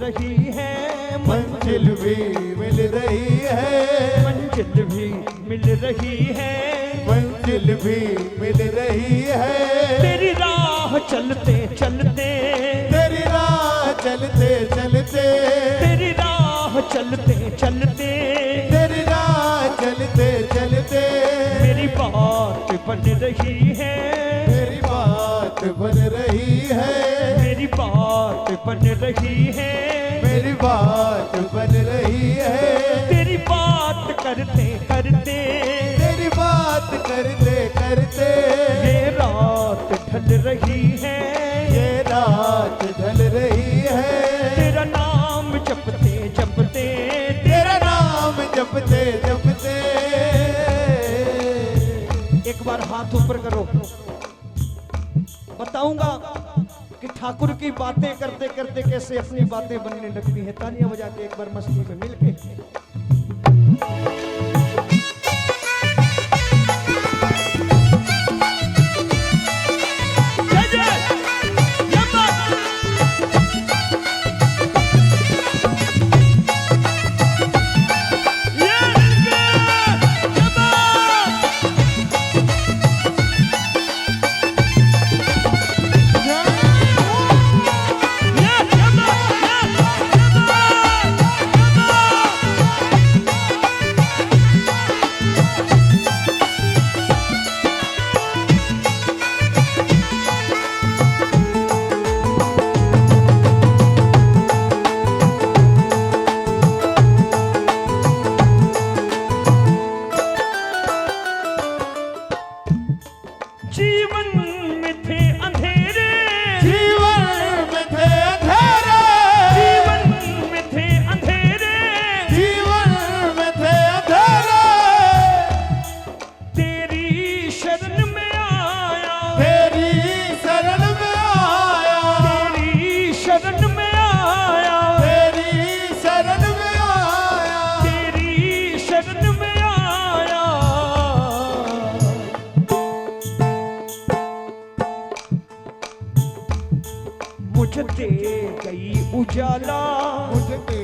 रही है, मंजिल भी मिल रही है, मंजिल भी मिल रही है, मंजिल भी मिल रही है। तेरी राह चलते चलते, तेरी राह चलते चलते, तेरी राह चलते चलते, तेरी राह चलते चलते, मेरी बात बन रही है, मेरी बात बन रही है, मेरी बात बन रही है, मेरी बात बन रही है। तेरी बात करते करते, तेरी बात करते करते, ये रात ढल रही है, ये रात ढल रही है। तेरा नाम जपते जपते, तेरा नाम जपते जपते। एक बार हाथ ऊपर करो, बताऊंगा कि ठाकुर की बातें करते करते कैसे अपनी बातें बनने लगती हैं। तालियां बजा के एक बार मस्ती में मिलके। मुझ दे गई उजाला, मुझ दे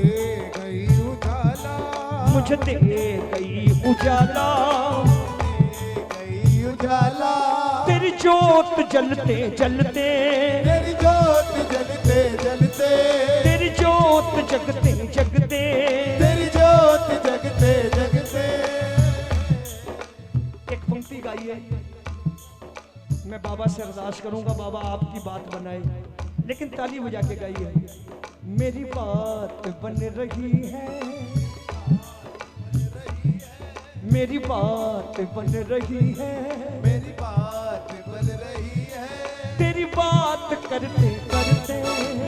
गई उजाला, मुझ दे गई उजाला, गई उजाला। तेरी जोत जलते जलते, तेरी जोत जलते जलते, तेरी जोत जगते जगते, तेरी जोत जगते जगते। एक पंक्ति गाइए, मैं बाबा से अरदास करूंगा बाबा आपकी बात बनाए, लेकिन ताली बजा के गाइए। मेरी बात बन रही है, मेरी बात बन रही है, मेरी बात बन रही है। तेरी बात करते करते,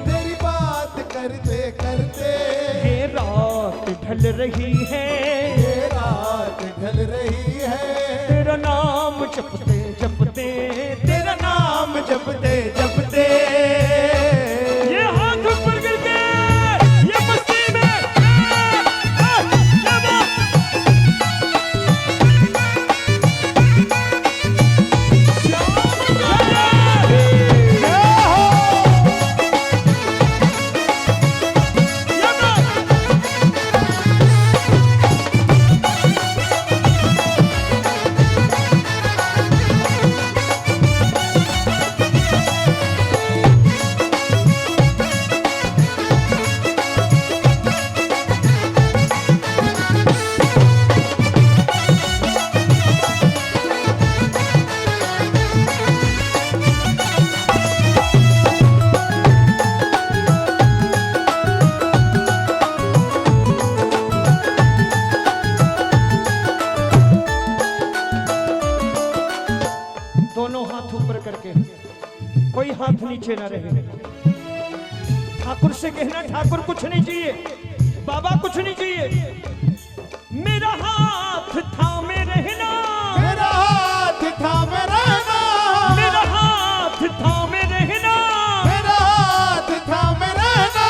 तेरी बात करते करते, ये रात ढल रही है, ये रात ढल रही है। तेरा नाम जपते जपते, तेरा नाम जपते जपते। ये हाथ ऊपर करके ये मस्ती में दोनों हाथ ऊपर करके, कोई हाथ नीचे ना रहे। ठाकुर से कहना ठाकुर कुछ नहीं चाहिए, बाबा कुछ नहीं चाहिए, मेरा हाथ थामे रहना, मेरा हाथ थामे रहना, मेरा हाथ थामे रहना, मेरा हाथ थामे रहना।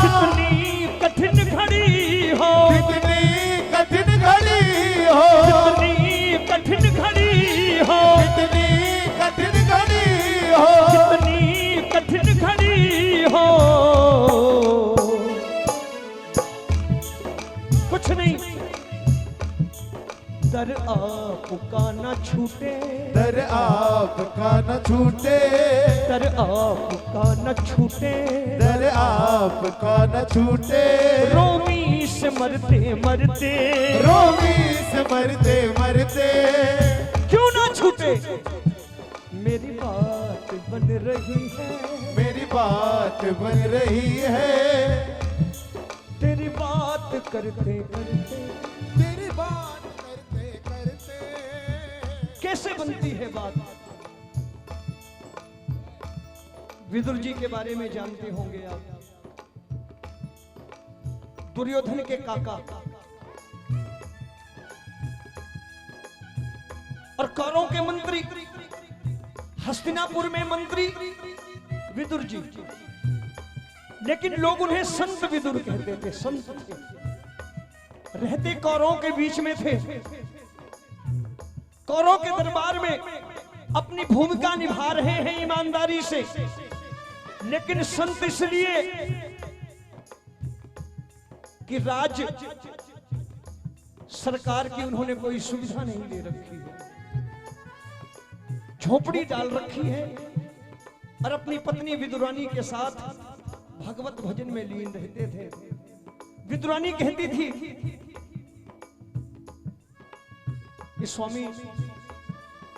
कितनी कठिन घड़ी हो, कितनी कठिन घड़ी हो, कितनी कठिन घड़ी हो, कितनी कठिन घड़ी हो, कितनी कठिन घड़ी हो, दर आपका न छूटे, दर आपका न छूटे, दर आपका न छूटे, दर आपका न छूटे। रोमी से मरते मरते, रोमी से मरते मरते क्यों ना छूटे। मेरी बात बन रही है, मेरी बात बन रही है, तेरी बात करते करते, तेरी बात करते करते। कैसे बनती है बात। विदुर जी के बारे में जानते होंगे आप, दुर्योधन के काका और कौरवों के मंत्री, हस्तिनापुर में मंत्री विदुर जी, लेकिन लोग उन्हें संत विदुर कहते थे। संत थे, रहते कौरवों के बीच में थे, कौरवों के दरबार में अपनी भूमिका निभा रहे हैं ईमानदारी से, लेकिन संत इसलिए कि राज्य सरकार की उन्होंने कोई सुविधा नहीं दे रखी है, झोपड़ी डाल रखी है और अपनी पत्नी विदुरानी के साथ भगवत भजन में लीन रहते थे। विदुरानी कहती थी कि स्वामी,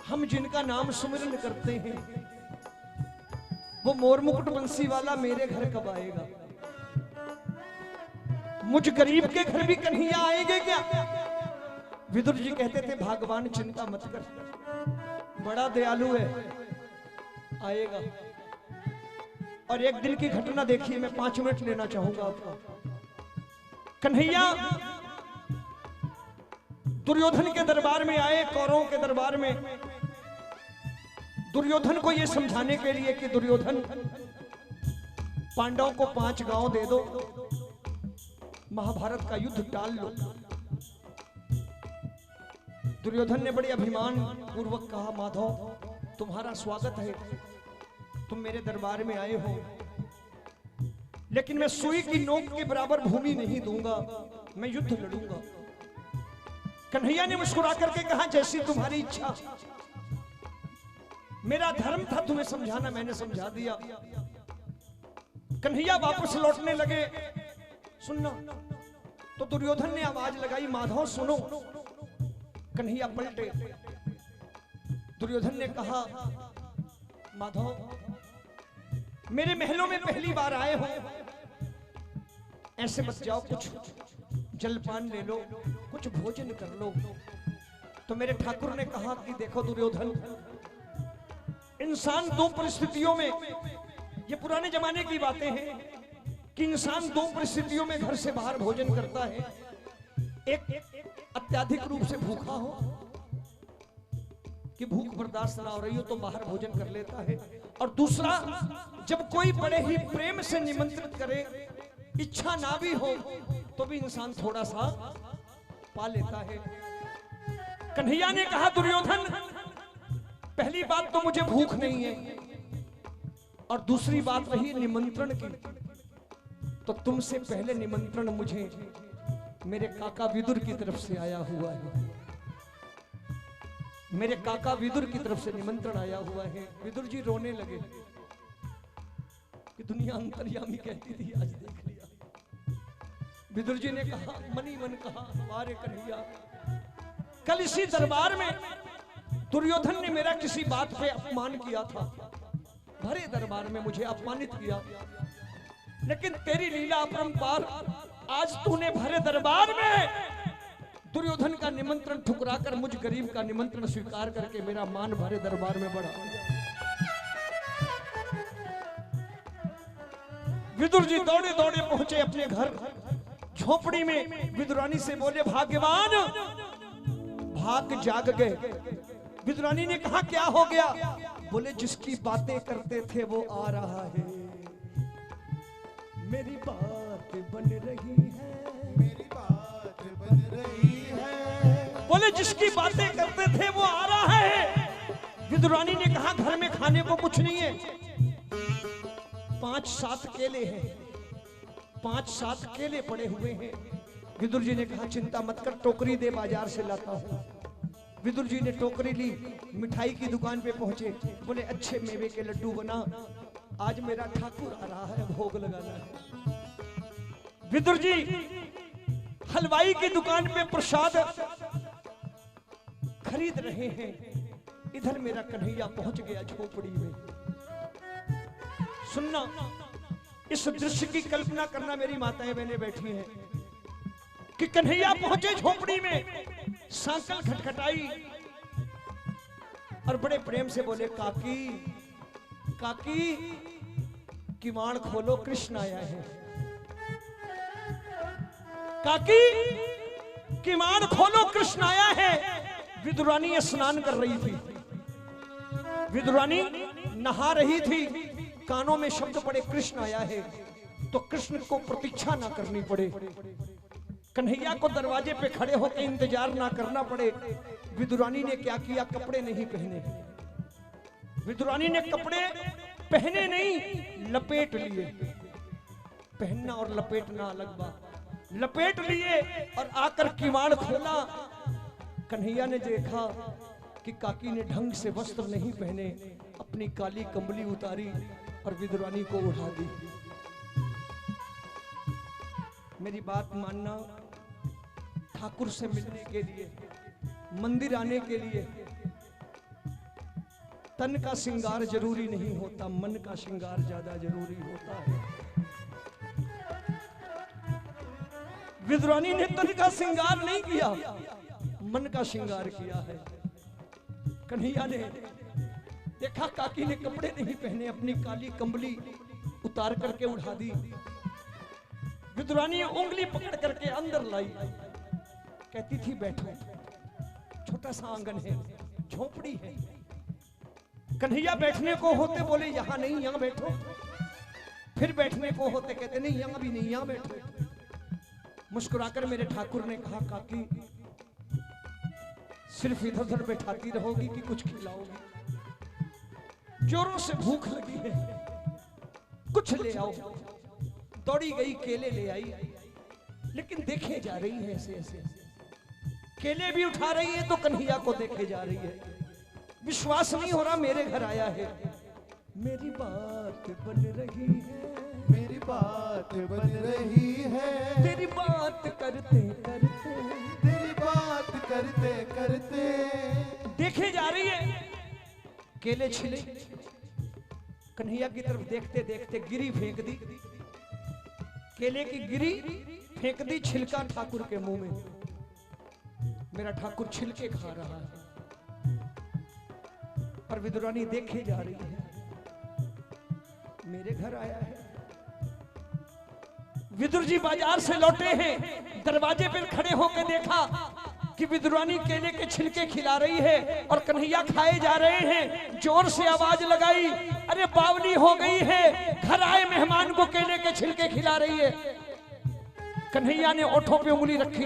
हम जिनका नाम सुमिरन करते हैं वो मोर मुकुट बंसी वाला मेरे घर कब आएगा। मुझ गरीब के घर भी कन्हैया आएंगे क्या। विदुर जी कहते थे भगवान चिंता मत कर, बड़ा दयालु है, आएगा। और एक दिन की घटना देखिए, मैं 5 मिनट लेना चाहूंगा आपका। कन्हैया दुर्योधन के दरबार में आए, कौरवों के दरबार में, दुर्योधन को यह समझाने के लिए कि दुर्योधन, पांडवों को 5 गांव दे दो, महाभारत का युद्ध टाल लो। दुर्योधन ने बड़े अभिमान पूर्वक कहा, माधव तुम्हारा स्वागत है, तुम मेरे दरबार में आए हो, लेकिन मैं सुई की नोक के बराबर भूमि नहीं दूंगा, मैं युद्ध लड़ूंगा। कन्हैया ने मुस्कुरा करके कहा, जैसी तुम्हारी इच्छा, मेरा धर्म था तुम्हें समझाना, मैंने समझा दिया। कन्हैया वापस लौटने लगे, सुनना। तो दुर्योधन ने आवाज लगाई, माधव सुनो। कन्हैया पलटे। दुर्योधन ने कहा, माधव मेरे महलों में पहली बार आए हो, ऐसे मत जाओ, कुछ जलपान ले लो, कुछ भोजन कर लो। तो मेरे ठाकुर ने कहा कि देखो दुर्योधन, इंसान 2 परिस्थितियों में, ये पुराने जमाने की बातें हैं कि इंसान 2 परिस्थितियों में घर से बाहर भोजन करता है। एक अत्याधिक रूप से भूखा हो, कि भूख बर्दाश्त ना हो रही हो तो बाहर भोजन कर लेता है, और दूसरा जब कोई बड़े ही प्रेम से निमंत्रित करे, इच्छा ना भी हो तो भी इंसान थोड़ा सा पा लेता है। कन्हैया ने कहा, दुर्योधन पहली बात तो मुझे भूख नहीं है, और दूसरी बात रही निमंत्रण की, तो तुमसे पहले निमंत्रण मुझे मेरे काका विदुर की तरफ से आया हुआ है, मेरे काका विदुर की तरफ से निमंत्रण आया हुआ है। विदुर जी रोने लगे कि दुनिया अंतर्यामी कहती थी, आज देख लिया। विदुर जी ने कहा, मनी मन कहा, मारे कन्हैया, कल इसी दरबार में दुर्योधन ने मेरा किसी बात पे अपमान किया था, भरे दरबार में मुझे अपमानित किया, लेकिन तेरी लीला अपरंपार, आज तूने भरे दरबार में दुर्योधन का निमंत्रण ठुकराकर मुझ गरीब का निमंत्रण स्वीकार करके मेरा मान भरे दरबार में बढ़ा। विदुर जी दौड़े दौड़े पहुंचे अपने घर, झोपड़ी में विदुरानी से बोले, भाग्यवान भाग जाग गए। विदुरानी ने कहा, क्या हो गया। बोले, जिसकी बातें करते थे वो आ रहा है, मेरी बात बन रही है, मेरी बात बन रही है। बोले, जिसकी बातें करते थे वो आ रहा है। विदुरानी ने कहा, घर में खाने को कुछ नहीं है, 5-7 केले हैं, 5-7 केले पड़े हुए हैं। विदुर जी ने कहा, चिंता मत कर, टोकरी दे, बाजार से लाता हूं। विदुर जी ने टोकरी ली, मिठाई की दुकान पे पहुंचे, बोले अच्छे मेवे के लड्डू बना, आज मेरा ठाकुर आ रहा है, भोग लगाना है। विदुर जी हलवाई की दुकान पे प्रसाद खरीद रहे हैं, इधर मेरा कन्हैया पहुंच गया झोपड़ी में। सुनना, इस दृश्य की कल्पना करना मेरी माताएं बहनें बैठी हैं कि कन्हैया पहुंचे झोपड़ी में, सांकल खटखटाई और बड़े प्रेम से बोले काकी काकी किवाड़ खोलो, कृष्ण आया है। काकी किवाड़ खोलो, कृष्ण आया है। विदुरानी स्नान कर रही थी, विदुरानी नहा रही थी, कानों में शब्द पड़े कृष्ण आया है, तो कृष्ण को प्रतीक्षा ना करनी पड़े, कन्हैया को दरवाजे पे खड़े होकर इंतजार ना करना पड़े। विदुरानी ने क्या किया, कपड़े नहीं पहने, विदुरानी ने कपड़े पहने नहीं, लपेट लिए। पहनना और लपेटना अलग बात। लपेट लिए और आकर किवाड़ खोला। कन्हैया ने देखा कि काकी ने ढंग से वस्त्र नहीं पहने, अपनी काली कंबली उतारी और विदुरानी को उठा दी। मेरी बात मानना, ठाकुर से मिलने के लिए, मंदिर आने के लिए तन का श्रृंगार जरूरी नहीं होता, मन का श्रृंगार ज्यादा जरूरी होता है। विदुरानी ने तन का श्रृंगार नहीं किया, मन का श्रृंगार किया है। कन्हैया ने देखा काकी ने कपड़े नहीं पहने, अपनी काली कंबली उतार करके उठा दी। विदुरानी उंगली पकड़ करके अंदर लाई, कहती थी बैठो, छोटा सा आंगन है, झोपड़ी है। कन्हैया बैठने को होते बोले यहां नहीं, यहां बैठो। फिर बैठने को होते कहते नहीं, यहां भी नहीं, यहां बैठो। मुस्कुराकर मेरे ठाकुर ने कहा काकी सिर्फ इधर उधर बैठाती रहोगी कि कुछ खिलाओगी? जोरों से भूख लगी है, कुछ ले आओ। दौड़ी गई, केले ले आई, लेकिन देखे जा रही है ऐसे ऐसे। केले भी उठा रही है तो कन्हैया को देखे जा रही है। विश्वास नहीं हो रहा, मेरे घर आया है। मेरी बात बन रही है, मेरी बात बन रही है, तेरी बात करते करते, तेरी बात करते करते। देखे जा रही है, केले छिले, कन्हैया की तरफ देखते देखते गिरी फेंक दी, केले की गिरी फेंक दी, छिलका ठाकुर के मुंह में। मेरा ठाकुर छिलके खा रहा है और विदुरानी देखे जा रही है, मेरे घर आया है। विदुर जी बाजार से लौटे हैं, दरवाजे पर खड़े होकर देखा कि विदुरानी केले के छिलके खिला रही है और कन्हैया खाए जा रहे हैं। जोर से आवाज लगाई, अरे बावली हो गई है, घर आए मेहमान को केले के छिलके खिला रही है। कन्हैया ने ओठों पे उंगली रखी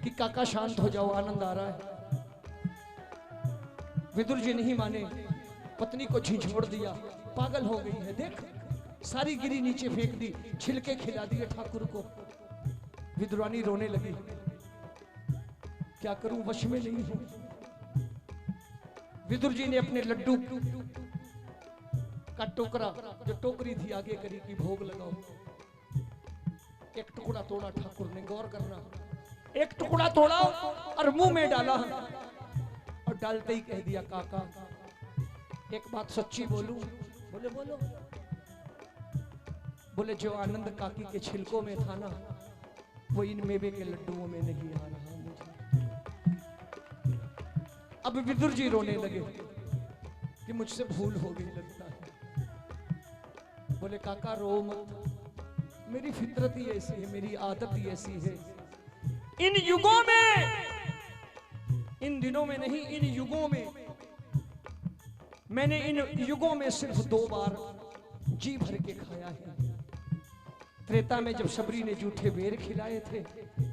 कि काका शांत हो जाओ, आनंद आ रहा है। विदुर जी नहीं माने, पत्नी को झिझोड़ दिया, पागल हो गई है, देख सारी गिरी नीचे फेंक दी, छिलके खिला दिए ठाकुर को। विदुरानी रोने लगी, क्या करूं, वश में नहीं हूं। विदुर जी ने अपने लड्डू का टोकरा, जो टोकरी थी, आगे करी कि भोग लगाओ। एक टुकड़ा तोड़ा ठाकुर ने, गौर करना, एक टुकड़ा तोड़ा और मुंह में डाला और डालते ही कह दिया काका एक बात सच्ची बोलूं? बोले बोलो। बोले जो आनंद काकी के छिलकों में था ना, वो इन मेवे के लड्डुओं में नहीं आ रहा मुझे। अब विदुर जी रोने लगे कि मुझसे भूल हो गई लगता है। बोले काका रो मत, मेरी फितरत ही ऐसी है, मेरी आदत ही ऐसी है। इन युगों में, इन दिनों में नहीं, इन युगों में, मैंने इन युगों में सिर्फ 2 बार जी भर के खाया है। त्रेता में जब शबरी ने जूठे बेर खिलाए थे,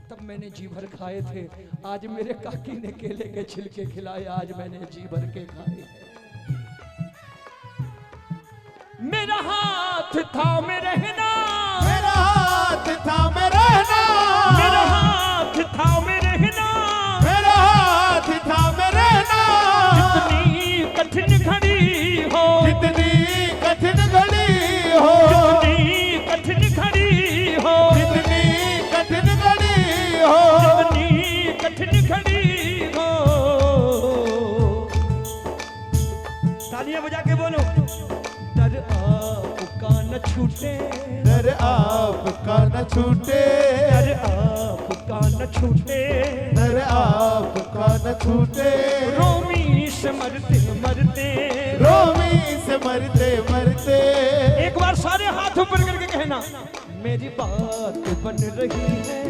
तब मैंने जी भर खाए थे। आज मेरे काकी ने केले के छिलके खिलाए, आज मैंने जी भर के खाए हैं। मेरा हाथ था में रहना, मेरा हाथ था में रहना, मेरा हाथ था में रहना, मेरा हाथ था में छूटे, दर आपका न छूटे, दर आपका न छूटे। रोमी से मरते मरते, रोमी से मरते मरते। एक बार सारे हाथ ऊपर करके कहना, मेरी बात बन रही है,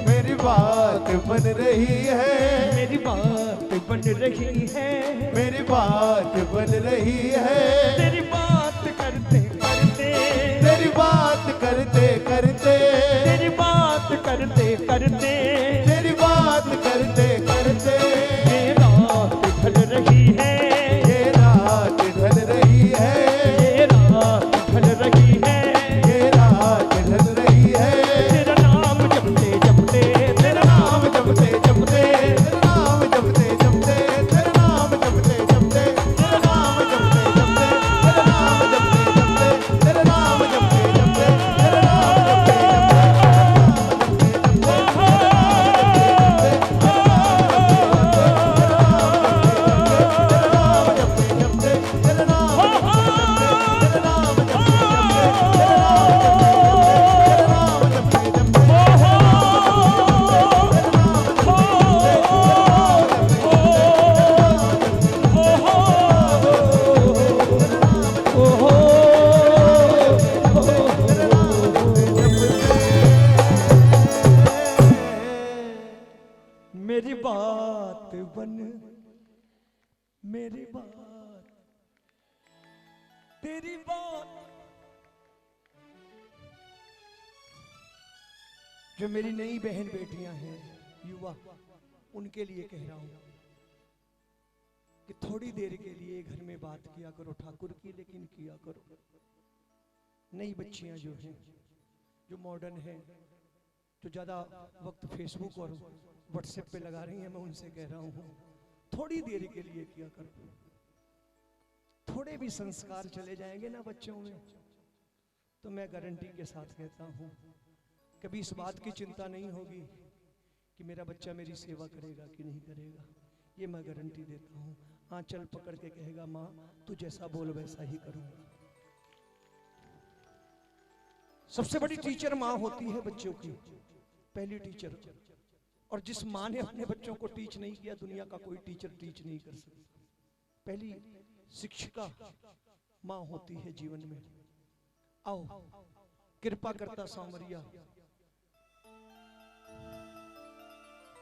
मेरी बात बन रही है, मेरी बात बन रही है, मेरी बात बन रही है। तेरी बात करते करते, तेरी बात करते करते, तेरी बात करते करते, तेरी बात करते करते। ये रात ढल रही है, ये रात ढल रही है, ये रात ढल रही है, ये रात ढल रही है। तेरा नाम जपते जपते, तेरा नाम जपते जपते, तेरा नाम जपते जपते, तेरा नाम जपते जपते, तेरा नाम जपते जपते, तेरा नाम जपते जपते, तेरा नाम जपते जपते, तेरा नाम जपते मेरी बात बन, मेरी बात, तेरी बात। जो मेरी नई बहन बेटियां हैं, युवा, उनके लिए कह रहा हूं कि थोड़ी देर के लिए घर में बात किया करो ठाकुर की, लेकिन किया करो। नई बच्चियां जो हैं, जो मॉडर्न हैं, जो ज्यादा वक्त फेसबुक और व्हाट्सएप पे लगा रही हैं, मैं उनसे कह रहा हूं थोड़ी देर के लिए किया करो। थोड़े भी संस्कार चले जाएंगे ना बच्चों में, तो मैं गारंटी के साथ कहता हूं कभी इस बात की चिंता नहीं होगी कि मेरा बच्चा मेरी सेवा करेगा कि नहीं करेगा। ये मैं गारंटी देता हूं। आंचल पकड़ के कहेगा, माँ तू जैसा बोल वैसा ही करूंगा। सबसे बड़ी टीचर माँ होती है बच्चों की, पहली टीचर। और जिस माँ ने अपने बच्चों को टीच नहीं किया, दुनिया का कोई टीचर टीच नहीं कर सकता। पहली शिक्षिका माँ होती है जीवन में। आओ, कृपा करता सामरिया